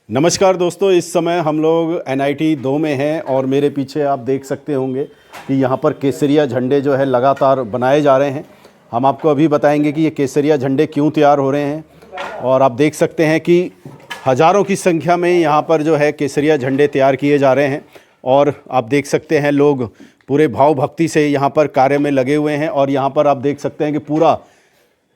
नमस्कार दोस्तों, इस समय हम लोग NIT 2 में हैं और मेरे पीछे आप देख सकते होंगे कि यहाँ पर केसरिया झंडे जो है लगातार बनाए जा रहे हैं। हम आपको अभी बताएंगे कि ये केसरिया झंडे क्यों तैयार हो रहे हैं और आप देख सकते हैं कि हज़ारों की संख्या में यहाँ पर जो है केसरिया झंडे तैयार किए जा रहे हैं और आप देख सकते हैं लोग पूरे भाव भक्ति से यहाँ पर कार्य में लगे हुए हैं। और यहाँ पर आप देख सकते हैं कि पूरा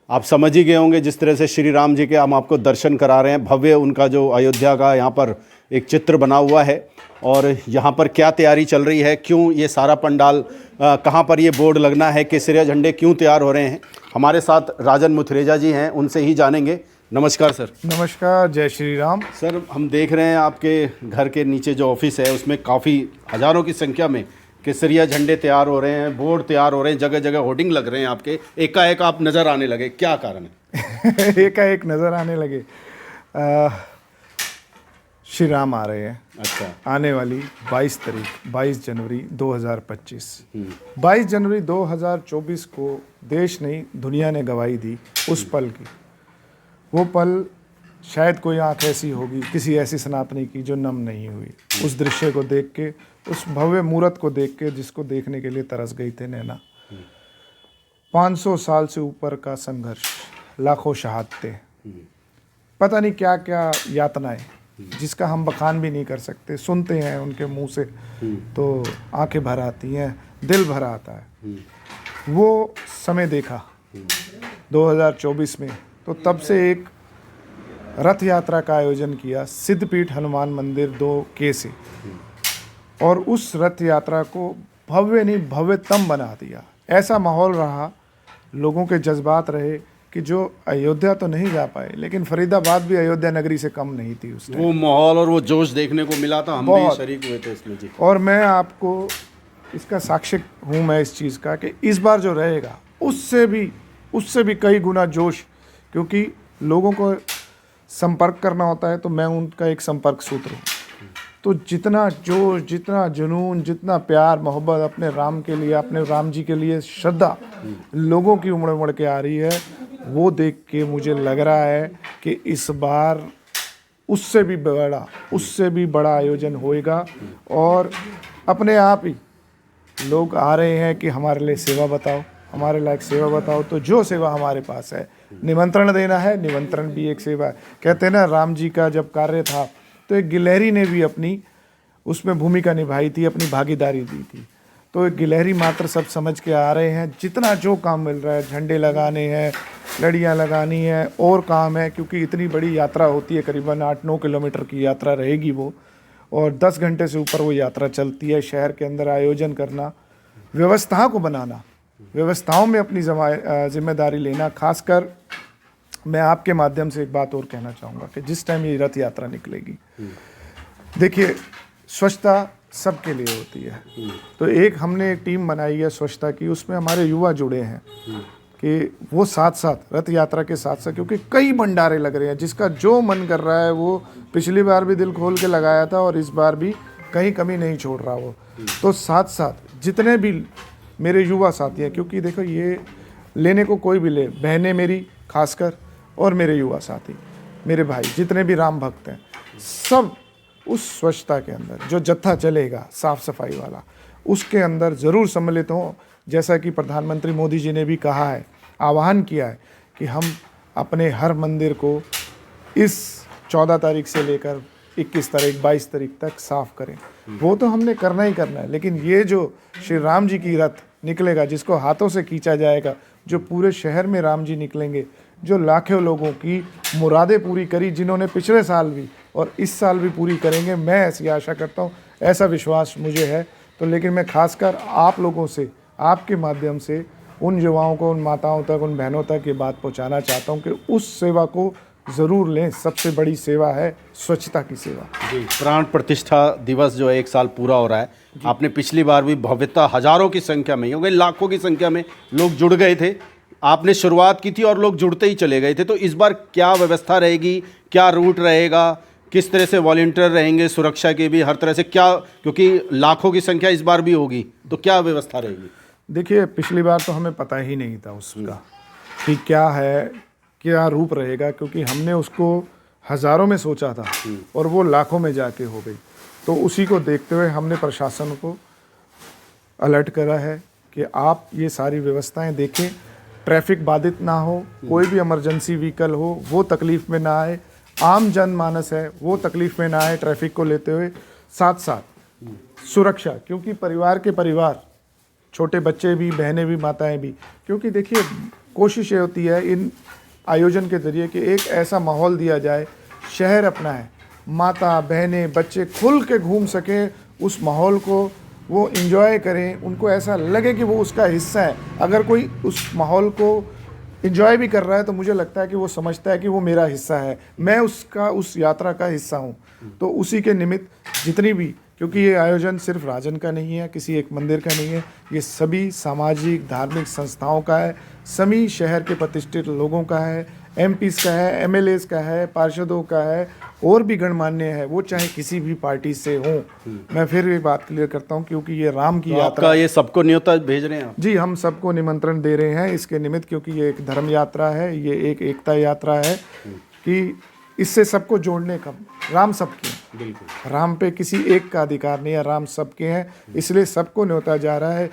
आप समझ ही गए होंगे जिस तरह से श्री राम जी के हम आपको दर्शन करा रहे हैं। भव्य उनका जो अयोध्या का यहाँ पर एक चित्र बना हुआ है और यहाँ पर क्या तैयारी चल रही है, क्यों ये सारा पंडाल, कहाँ पर ये बोर्ड लगना है, केसरिया झंडे क्यों तैयार हो रहे हैं। हमारे साथ राजन मुथरेजा जी हैं, उनसे ही जानेंगे। नमस्कार सर। नमस्कार, जय श्री राम। सर, हम देख रहे हैं आपके घर के नीचे जो ऑफिस है उसमें काफ़ी हज़ारों की संख्या में केसरिया झंडे तैयार हो रहे हैं, बोर्ड तैयार हो रहे हैं, जगह जगह होर्डिंग लग रहे हैं आपके। एकाएक आप नज़र आने लगे, क्या कारण है? एकाएक नज़र आने लगे। श्री राम आ रहे हैं। अच्छा। आने वाली 22 जनवरी 2025। 22 जनवरी 2024 को देश नहीं दुनिया ने गवाही दी उस पल की। वो पल शायद कोई आंख ऐसी होगी किसी ऐसी सनातनी की जो नम नहीं हुई उस दृश्य को देख के, उस भव्य मूर्त को देख के जिसको देखने के लिए तरस गई थे नैना। 500 साल से ऊपर का संघर्ष, लाखों शहादतें, पता नहीं क्या क्या यातनाएं जिसका हम बखान भी नहीं कर सकते। सुनते हैं उनके मुंह से तो आंखें भर आती हैं, दिल भर आता है। वो समय देखा 2024 में, तो तब से एक रथ यात्रा का आयोजन किया सिद्धपीठ हनुमान मंदिर 2K से, और उस रथ यात्रा को भव्य नहीं भव्यतम बना दिया। ऐसा माहौल रहा, लोगों के जज्बात रहे कि जो अयोध्या तो नहीं जा पाए लेकिन फरीदाबाद भी अयोध्या नगरी से कम नहीं थी उस टाइम। वो माहौल और वो जोश देखने को मिला था, हम भी शरीक हुए थे इसमें जी। और मैं आपको इसका साक्षी हूँ मैं इस चीज़ का कि इस बार जो रहेगा उससे भी कई गुना जोश, क्योंकि लोगों को संपर्क करना होता है तो मैं उनका एक संपर्क सूत्र हूँ। तो जितना जोश, जितना जुनून, जितना प्यार मोहब्बत अपने राम के लिए, अपने राम जी के लिए श्रद्धा लोगों की उमड़ उमड़ के आ रही है, वो देख के मुझे लग रहा है कि इस बार उससे भी बड़ा आयोजन होएगा। और अपने आप ही लोग आ रहे हैं कि हमारे लिए सेवा बताओ, हमारे लायक सेवा बताओ। तो जो सेवा हमारे पास है, निमंत्रण देना है, निमंत्रण भी एक सेवा है। कहते हैं ना, राम जी का जब कार्य था तो एक गिलहरी ने भी अपनी उसमें भूमिका निभाई थी, अपनी भागीदारी दी थी। तो एक गिलहरी मात्र सब समझ के आ रहे हैं। जितना जो काम मिल रहा है, झंडे लगाने हैं, लड़ियाँ लगानी है, और काम है, क्योंकि इतनी बड़ी यात्रा होती है, करीबन 8-9 किलोमीटर की यात्रा रहेगी वो, और 10 घंटे से ऊपर वो यात्रा चलती है। शहर के अंदर आयोजन करना, व्यवस्था को बनाना, व्यवस्थाओं में अपनी जिम्मेदारी लेना। खासकर मैं आपके माध्यम से एक बात और कहना चाहूँगा कि जिस टाइम ये रथ यात्रा निकलेगी, देखिए स्वच्छता सबके लिए होती है। तो हमने एक टीम बनाई है स्वच्छता की, उसमें हमारे युवा जुड़े हैं कि वो साथ साथ रथ यात्रा के साथ साथ, क्योंकि कई भंडारे लग रहे हैं, जिसका जो मन कर रहा है वो पिछली बार भी दिल खोल के लगाया था और इस बार भी कहीं कमी नहीं छोड़ रहा वो। तो साथ साथ जितने भी मेरे युवा साथी हैं, क्योंकि देखो ये लेने को कोई भी ले, बहनें मेरी खासकर और मेरे युवा साथी, मेरे भाई जितने भी राम भक्त हैं, सब उस स्वच्छता के अंदर जो जत्था चलेगा साफ सफाई वाला, उसके अंदर ज़रूर सम्मिलित हों। जैसा कि प्रधानमंत्री मोदी जी ने भी कहा है, आह्वान किया है कि हम अपने हर मंदिर को इस 14 तारीख से लेकर 21 तारीख 22 तारीख तक साफ करें। वो तो हमने करना ही करना है, लेकिन ये जो श्री राम जी की रथ निकलेगा, जिसको हाथों से खींचा जाएगा, जो पूरे शहर में राम जी निकलेंगे, जो लाखों लोगों की मुरादें पूरी करी, जिन्होंने पिछले साल भी और इस साल भी पूरी करेंगे, मैं ऐसी आशा करता हूँ, ऐसा विश्वास मुझे है। तो लेकिन मैं खासकर आप लोगों से, आपके माध्यम से उन युवाओं को, उन माताओं तक, उन बहनों तक ये बात पहुँचाना चाहता हूँ कि उस सेवा को ज़रूर लें। सबसे बड़ी सेवा है स्वच्छता की सेवा जी। प्राण प्रतिष्ठा दिवस जो है 1 साल पूरा हो रहा है। आपने पिछली बार भी भव्यता हज़ारों की संख्या में, हो गई लाखों की संख्या में लोग जुड़ गए थे। आपने शुरुआत की थी और लोग जुड़ते ही चले गए थे। तो इस बार क्या व्यवस्था रहेगी, क्या रूट रहेगा, किस तरह से वॉलंटियर रहेंगे, सुरक्षा के भी हर तरह से क्या, क्योंकि लाखों की संख्या इस बार भी होगी, तो क्या व्यवस्था रहेगी? देखिए, पिछली बार तो हमें पता ही नहीं था उसका कि क्या है, क्या रूप रहेगा, क्योंकि हमने उसको हज़ारों में सोचा था और वो लाखों में जाके हो गई। तो उसी को देखते हुए हमने प्रशासन को अलर्ट करा है कि आप ये सारी व्यवस्थाएं देखें, ट्रैफिक बाधित ना हो, कोई भी इमरजेंसी व्हीकल हो वो तकलीफ़ में ना आए, आम जनमानस है वो तकलीफ़ में ना आए ट्रैफिक को लेते हुए। साथ साथ सुरक्षा, क्योंकि परिवार के परिवार, छोटे बच्चे भी, बहनें भी, माताएं भी, क्योंकि देखिए कोशिश ये होती है इन आयोजन के ज़रिए कि एक ऐसा माहौल दिया जाए, शहर अपना है, माता बहनें बच्चे खुल के घूम सकें, उस माहौल को वो इंजॉय करें, उनको ऐसा लगे कि वो उसका हिस्सा है। अगर कोई उस माहौल को इंजॉय भी कर रहा है तो मुझे लगता है कि वो समझता है कि वो मेरा हिस्सा है, मैं उसका, उस यात्रा का हिस्सा हूँ। तो उसी के निमित्त जितनी भी, क्योंकि ये आयोजन सिर्फ राजन का नहीं है, किसी एक मंदिर का नहीं है, ये सभी सामाजिक धार्मिक संस्थाओं का है, सभी शहर के प्रतिष्ठित लोगों का है, एमपीज़ का है, एमएलएज़ का है, पार्षदों का है, और भी गणमान्य है, वो चाहे किसी भी पार्टी से हों। मैं फिर ये बात क्लियर करता हूँ, क्योंकि ये राम की तो यात्रा, आपका ये सबको न्योता भेज रहे हैं आप? जी हम सबको निमंत्रण दे रहे हैं इसके निमित्त, क्योंकि ये एक धर्म यात्रा है, ये एक एकता यात्रा है कि इससे सबको जोड़ने का, राम सबके हैं, बिल्कुल, राम पे किसी एक का अधिकार नहीं है, राम सबके हैं, इसलिए सबको न्योता जा रहा है।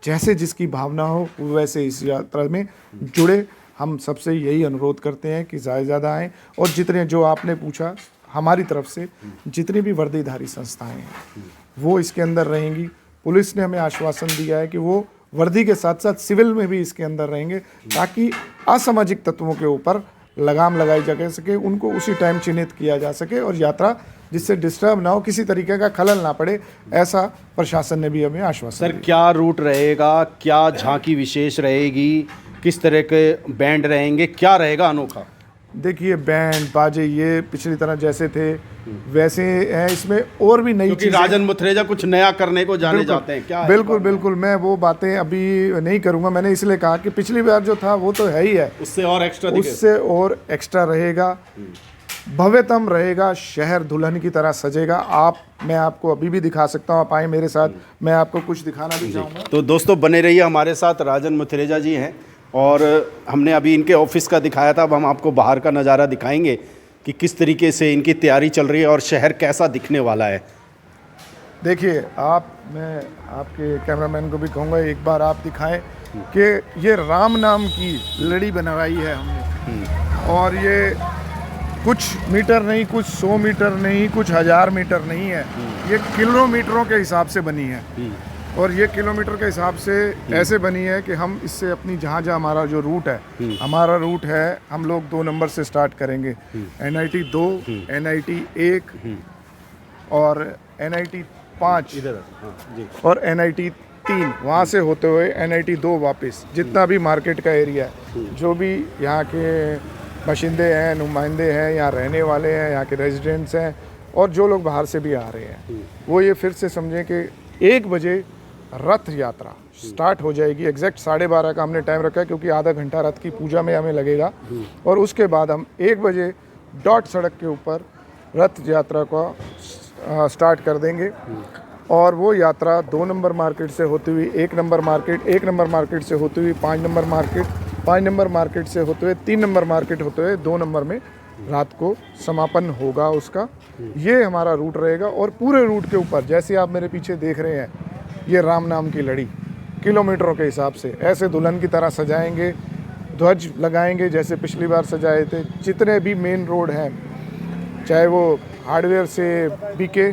जैसे जिसकी भावना हो वैसे इस यात्रा में जुड़े। हम सबसे यही अनुरोध करते हैं कि ज़्यादा से ज़्यादा आएँ, और जितने, जो आपने पूछा, हमारी तरफ से जितनी भी वर्दीधारी संस्थाएं हैं वो इसके अंदर रहेंगी। पुलिस ने हमें आश्वासन दिया है कि वो वर्दी के साथ साथ सिविल में भी इसके अंदर रहेंगे, ताकि असामाजिक तत्वों के ऊपर लगाम लगाई जा सके, उनको उसी टाइम चिन्हित किया जा सके, और यात्रा जिससे डिस्टर्ब ना हो, किसी तरीके का खलल ना पड़े, ऐसा प्रशासन ने भी हमें आश्वासन सर दिया। क्या रूट रहेगा, क्या झांकी विशेष रहेगी, किस तरह के बैंड रहेंगे, क्या रहेगा अनोखा? देखिए बैंड बाजे ये पिछली तरह जैसे थे वैसे हैं, इसमें और भी नई क्योंकि चीजें, राजन मुथरेजा कुछ नया करने को जाने जाते हैं, क्या है? बिल्कुल बिल्कुल, मैं वो बातें अभी नहीं करूंगा। मैंने इसलिए कहा कि पिछली बार जो था वो तो है ही है, उससे और एक्स्ट्रा दिखे? उससे और एक्स्ट्रा रहेगा, भव्यतम रहेगा, शहर दुल्हन की तरह सजेगा। मैं आपको अभी भी दिखा सकता हूँ, आप आए मेरे साथ, मैं आपको कुछ दिखाना भी चाहूँगा। तो दोस्तों बने रहिए हमारे साथ। राजन मुथरेजा जी हैं, और हमने अभी इनके ऑफिस का दिखाया था, अब हम आपको बाहर का नज़ारा दिखाएंगे कि किस तरीके से इनकी तैयारी चल रही है और शहर कैसा दिखने वाला है। देखिए मैं आपके कैमरामैन को भी कहूँगा एक बार आप दिखाएं कि ये राम नाम की लड़ी बनवाई है हमने, और ये कुछ मीटर नहीं, कुछ 100 मीटर नहीं, कुछ 1000 मीटर नहीं है, ये किलोमीटरों के हिसाब से बनी है। और ये किलोमीटर के हिसाब से ऐसे बनी है कि हम इससे अपनी जहाँ हमारा जो रूट है, हमारा रूट है, हम लोग 2 नंबर से स्टार्ट करेंगे, NIT 2, NIT 1 और NIT 5 इधर जी, और NIT 3, वहाँ से होते हुए NIT 2 वापस। जितना भी मार्केट का एरिया है, जो भी यहाँ के बाशिंदे हैं, नुमाइंदे हैं, यहाँ रहने वाले हैं, यहाँ के रेजिडेंट्स हैं, और जो लोग बाहर से भी आ रहे हैं, वो ये फिर से समझें कि 1 बजे रथ यात्रा स्टार्ट हो जाएगी। एग्जैक्ट 12:30 का हमने टाइम रखा है, क्योंकि आधा घंटा रथ की पूजा में हमें लगेगा, और उसके बाद हम 1 बजे डॉट सड़क के ऊपर रथ यात्रा को स्टार्ट कर देंगे। और वो यात्रा 2 नंबर मार्केट से होती हुई 1 नंबर मार्केट, 1 नंबर मार्केट से होती हुई 5 नंबर मार्केट, 5 नंबर मार्केट से होते हुए 3 नंबर मार्केट होते हुए 2 नंबर में रात को समापन होगा उसका। ये हमारा रूट रहेगा। और पूरे रूट के ऊपर जैसे आप मेरे पीछे देख रहे हैं, ये राम नाम की लड़ी किलोमीटरों के हिसाब से ऐसे दुल्हन की तरह सजाएंगे, ध्वज लगाएंगे जैसे पिछली बार सजाए थे। जितने भी मेन रोड हैं, चाहे वो हार्डवेयर से बीके,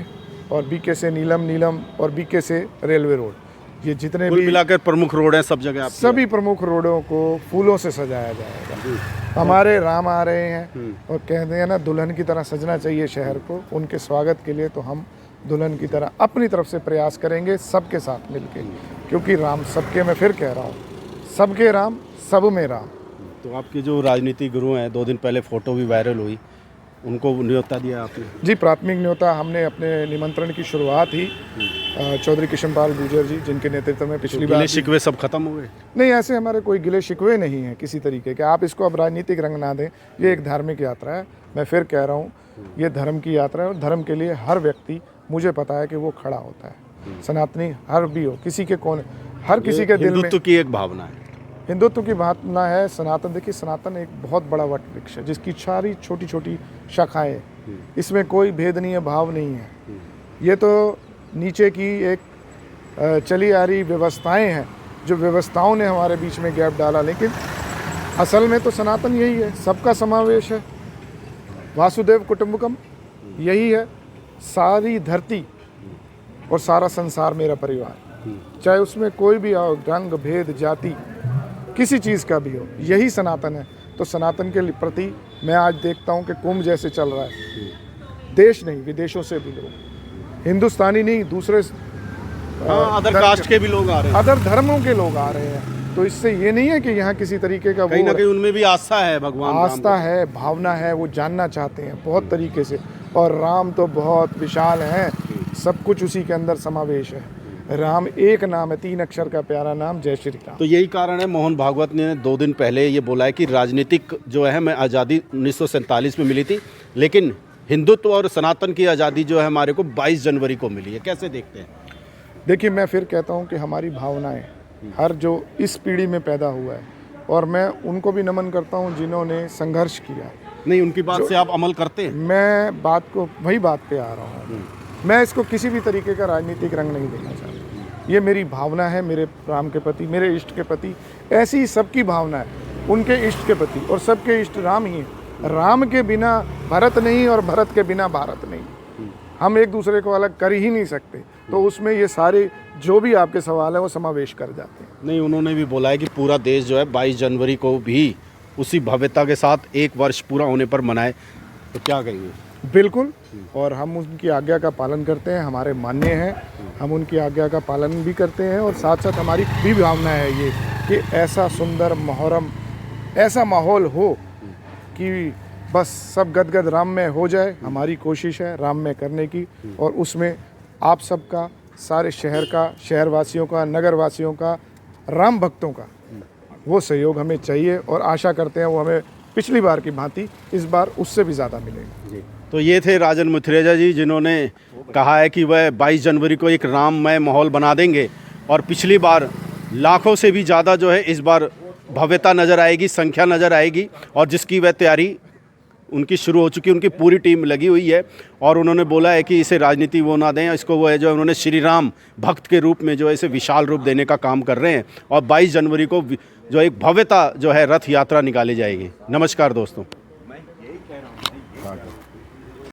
और बीके से नीलम, नीलम और बीके से रेलवे रोड, ये जितने कुल भी मिलाकर प्रमुख रोड हैं सब जगह, आप सभी प्रमुख रोडों को फूलों से सजाया जाएगा। हमारे राम आ रहे हैं और कहते हैं ना, दुल्हन की तरह सजना चाहिए शहर को। उनके स्वागत के लिए तो हम दुल्हन की तरह अपनी तरफ से प्रयास करेंगे, सबके साथ मिलके, क्योंकि राम सबके, मैं फिर कह रहा हूँ, सबके राम, सब में राम। तो आपके जो राजनीतिक गुरु हैं, 2 दिन पहले फ़ोटो भी वायरल हुई, उनको न्योता दिया आपने? जी, प्राथमिक न्योता हमने अपने निमंत्रण की शुरुआत ही चौधरी किशनपाल गुर्जर जी, जिनके नेतृत्व में पिछली बार, शिकवे सब खत्म हो गए? नहीं, ऐसे हमारे कोई गिले शिकवे नहीं हैं किसी तरीके के। आप इसको अब राजनीतिक रंग ना दें, ये एक धार्मिक यात्रा है। मैं फिर कह रहा हूँ, ये धर्म की यात्रा है, और धर्म के लिए हर व्यक्ति, मुझे पता है कि वो खड़ा होता है। सनातनी हर भी हो, किसी के कौन, हर किसी के दिल में हिंदुत्व की एक भावना है। हिंदुत्व की भावना है सनातन। देखिए सनातन एक बहुत बड़ा वट वृक्ष है जिसकी सारी छोटी छोटी शाखाएं हैं। इसमें कोई भेद नहीं है, भाव नहीं है। ये तो नीचे की एक चली आ रही व्यवस्थाएं हैं, जो व्यवस्थाओं ने हमारे बीच में गैप डाला, लेकिन असल में तो सनातन यही है, सबका समावेश है। वासुदेव कुटुंबकम यही है, सारी धरती और सारा संसार मेरा परिवार, चाहे उसमें कोई भी हो, रंग भेद जाति किसी चीज़ का भी हो, यही सनातन है। तो सनातन के प्रति मैं आज देखता हूँ कि कुंभ जैसे चल रहा है, देश नहीं विदेशों से भी लोग, हिंदुस्तानी नहीं दूसरे अदर कास्ट के भी लोग आ रहे हैं, अदर धर्मों के लोग आ रहे हैं। तो इससे ये नहीं है कि यहाँ किसी तरीके का कहीं ना कहीं उनमें भी आस्था है, भगवान राम आस्था है, भावना है, वो जानना चाहते हैं बहुत तरीके से। और राम तो बहुत विशाल हैं, सब कुछ उसी के अंदर समावेश है। राम एक नाम है, 3 अक्षर का प्यारा नाम, जय श्री राम। तो यही कारण है, मोहन भागवत ने 2 दिन पहले ये बोला है कि राजनीतिक जो है हमें आज़ादी 1947 में मिली थी, लेकिन हिंदुत्व और सनातन की आज़ादी जो है हमारे को 22 जनवरी को मिली है। कैसे देखते हैं? देखिए मैं फिर कहता हूँ कि हमारी भावनाएं हर जो इस पीढ़ी में पैदा हुआ है, और मैं उनको भी नमन करता हूँ जिन्होंने संघर्ष किया। नहीं, उनकी बात से आप अमल करते हैं? मैं वही बात पे आ रहा हूँ। मैं इसको किसी भी तरीके का राजनीतिक रंग नहीं देना चाहता। ये मेरी भावना है, मेरे राम के प्रति, मेरे इष्ट के प्रति। ऐसी ही सबकी भावना है उनके इष्ट के प्रति, और सबके इष्ट राम ही है। राम के बिना भरत नहीं और भरत के बिना भारत नहीं। हम एक दूसरे को अलग कर ही नहीं सकते। तो उसमें ये सारे जो भी आपके सवाल है वो समावेश कर जाते हैं। नहीं, उन्होंने भी बोला है कि पूरा देश जो है 22 जनवरी को भी उसी भव्यता के साथ 1 वर्ष पूरा होने पर मनाए। तो क्या कहेंगे? बिल्कुल, और हम उनकी आज्ञा का पालन करते हैं, हमारे मान्य हैं, हम उनकी आज्ञा का पालन भी करते हैं। और साथ साथ हमारी भी भावना है ये कि ऐसा सुंदर मुहर्रम, ऐसा माहौल हो कि बस सब गदगद राम में हो जाए। हमारी कोशिश है राम में करने की, और उसमें आप सबका, सारे शहर का, शहरवासियों का, नगरवासियों का, राम भक्तों का वो सहयोग हमें चाहिए। और आशा करते हैं वो हमें पिछली बार की भांति इस बार उससे भी ज़्यादा मिलेगा। जी, तो ये थे राजन मुथरेजा जी, जिन्होंने कहा है कि वह 22 जनवरी को एक राममय माहौल बना देंगे, और पिछली बार लाखों से भी ज़्यादा जो है इस बार भव्यता नज़र आएगी, संख्या नज़र आएगी, और जिसकी वह तैयारी उनकी शुरू हो चुकी है, उनकी पूरी टीम लगी हुई है। और उन्होंने बोला है कि इसे राजनीति वो ना दें, इसको वो है जो उन्होंने श्री राम भक्त के रूप में जो है इसे विशाल रूप देने का काम कर रहे हैं। और 22 जनवरी को जो एक भव्यता जो है रथ यात्रा निकाली जाएगी। नमस्कार दोस्तों।